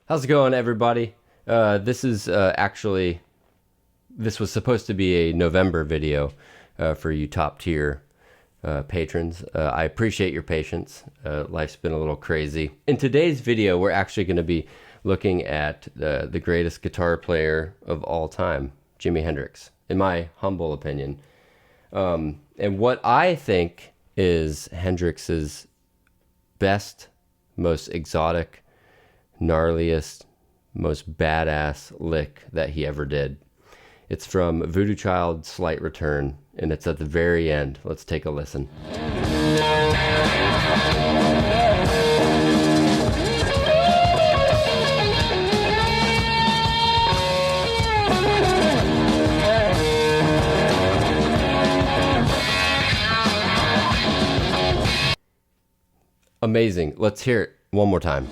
How's it going, everybody? This is this was supposed to be a November video for you top tier patrons. I appreciate your patience. Life's been a little crazy. In today's video, we're actually going to be looking at the greatest guitar player of all time, Jimi Hendrix, in my humble opinion. And what I think is Hendrix's best, most exotic, gnarliest, most badass lick that he ever did. It's from Voodoo Child Slight Return, and it's at the very end. Let's take a listen. Amazing. Let's hear it one more time.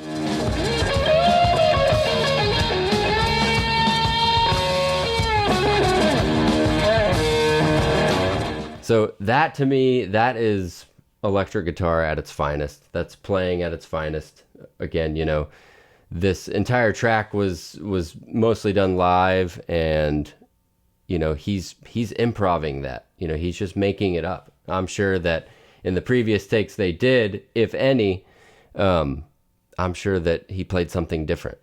So that, to me, that is electric guitar at its finest. That's playing at its finest. Again, you know, this entire track was mostly done live, and you know, he's improvising that. You know, he's just making it up. I'm sure that in the previous takes they did, if any, I'm sure that he played something different.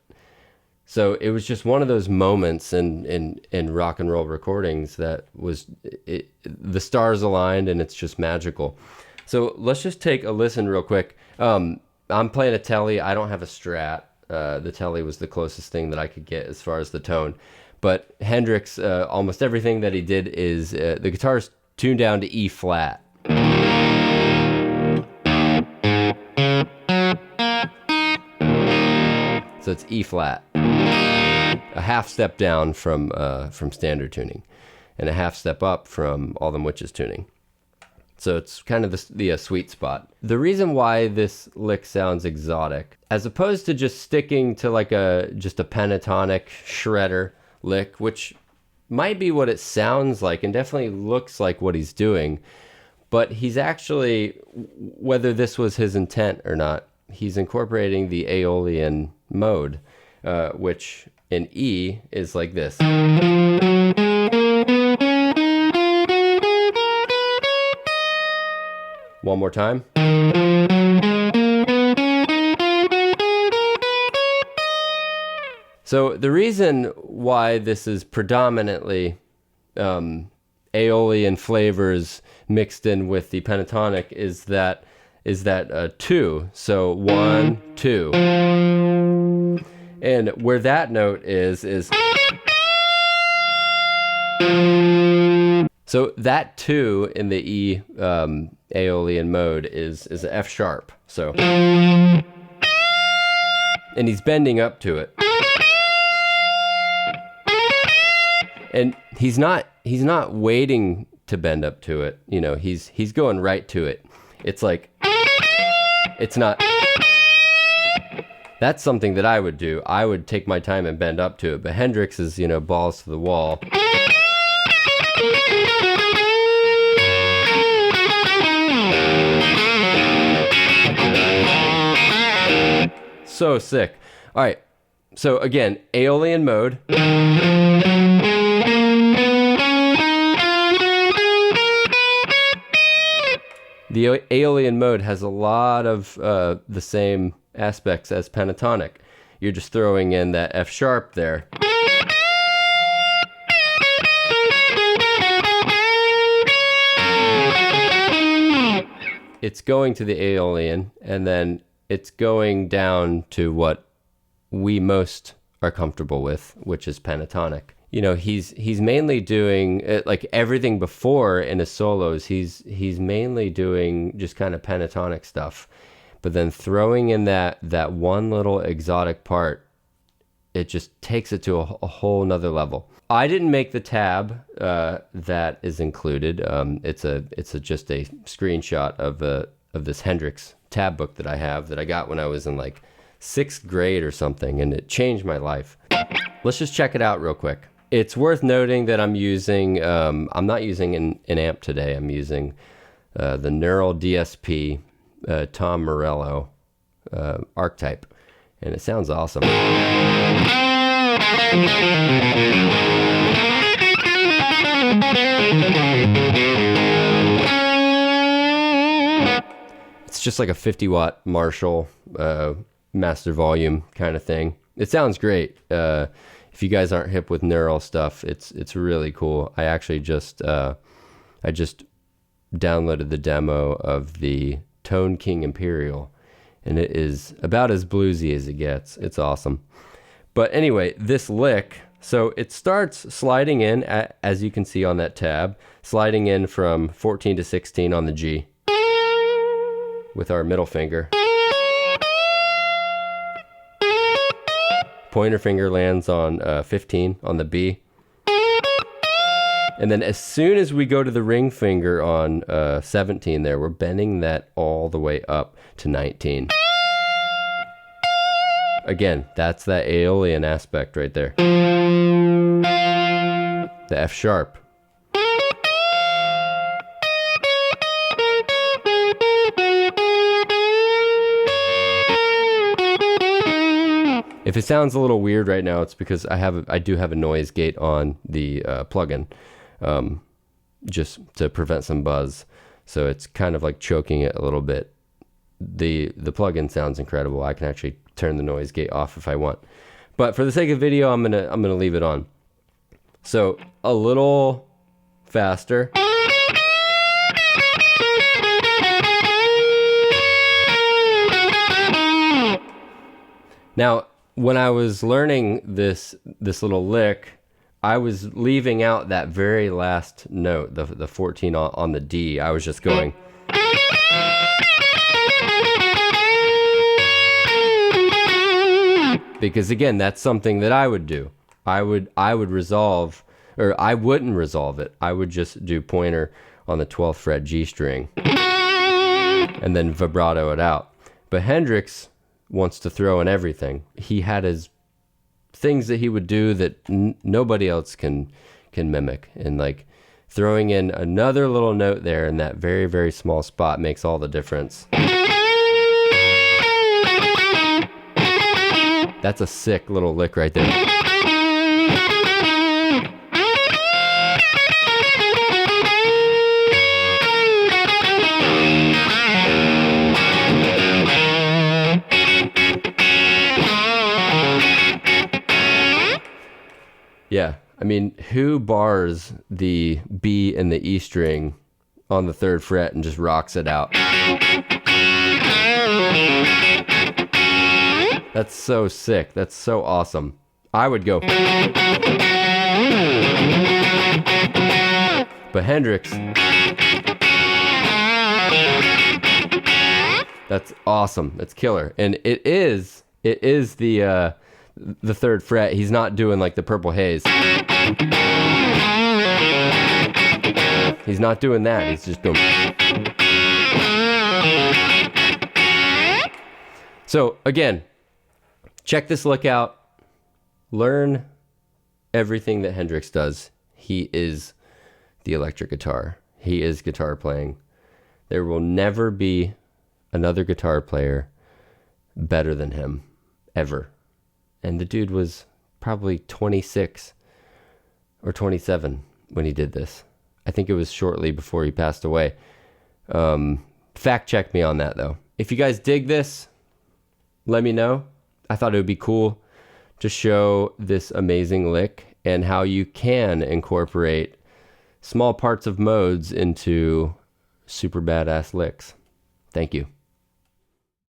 So it was just one of those moments in rock and roll recordings that was, the stars aligned, and it's just magical. So let's just take a listen real quick. I'm playing a Telly. I don't have a Strat. The Telly was the closest thing that I could get as far as the tone. But Hendrix, almost everything that he did is, the guitar's tuned down to E flat. So it's E flat. A half step down from standard tuning, and a half step up from All Them Witches tuning. So it's kind of the sweet spot. The reason why this lick sounds exotic, as opposed to just sticking to like just a pentatonic shredder lick, which might be what it sounds like and definitely looks like what he's doing, but he's actually, whether this was his intent or not, he's incorporating the Aeolian mode, which in E is like this. One more time. So the reason why this is predominantly Aeolian flavors mixed in with the pentatonic is that 2. So 1, 2. And where that note is so that 2 in the E Aeolian mode is an F sharp. So, and he's bending up to it, and he's not waiting to bend up to it. You know, he's going right to it. It's like, it's not. That's something that I would do. I would take my time and bend up to it. But Hendrix is, you know, balls to the wall. So sick. All right. So again, Aeolian mode. The Aeolian mode has a lot of the same aspects as pentatonic. You're just throwing in that F sharp there. It's going to the Aeolian, and then it's going down to what we most are comfortable with, which is pentatonic. You know, he's mainly doing like everything before in his solos. He's mainly doing just kind of pentatonic stuff, but then throwing in that one little exotic part, it just takes it to a whole nother level. I didn't make the tab that is included. It's just a screenshot of this Hendrix tab book that I have that I got when I was in like 6th grade or something, and it changed my life. Let's just check it out real quick. It's worth noting that I'm using, I'm not using an amp today. I'm using the Neural DSP Tom Morello archetype. and it sounds awesome. It's just like a 50-watt Marshall master volume kind of thing. It sounds great. If you guys aren't hip with neural stuff, it's really cool. I actually just downloaded the demo of the Tone King Imperial, and it is about as bluesy as it gets. It's awesome. But anyway, this lick, so it starts sliding in, as you can see on that tab, sliding in from 14 to 16 on the G with our middle finger. Pointer finger lands on 15 on the B. And then as soon as we go to the ring finger on 17 there, we're bending that all the way up to 19. Again, that's that Aeolian aspect right there. The F sharp. If it sounds a little weird right now, it's because I do have a noise gate on the plugin, just to prevent some buzz. So it's kind of like choking it a little bit. The plugin sounds incredible. I can actually turn the noise gate off if I want, but for the sake of video, I'm gonna leave it on. So a little faster. Now, when I was learning this little lick, I was leaving out that very last note, the 14 on the D. I was just going. Because again, that's something that I would do. I would resolve, or I wouldn't resolve it. I would just do pointer on the 12th fret G string and then vibrato it out. But Hendrix wants to throw in everything. He had his things that he would do that nobody else can mimic, and like throwing in another little note there in that very, very small spot makes all the difference. That's a sick little lick right there. Yeah, I mean, who bars the B and the E string on the 3rd fret and just rocks it out? That's so sick. That's so awesome. I would go. But Hendrix, that's awesome. That's killer. And it is the 3rd fret. He's not doing like the Purple Haze. He's not doing that. He's just going. So again, check this lick out. Learn everything that Hendrix does. He is the electric guitar. He is guitar playing. There will never be another guitar player better than him, ever. And the dude was probably 26 or 27 when he did this. I think it was shortly before he passed away. Fact check me on that, though. If you guys dig this, let me know. I thought it would be cool to show this amazing lick and how you can incorporate small parts of modes into super badass licks. Thank you.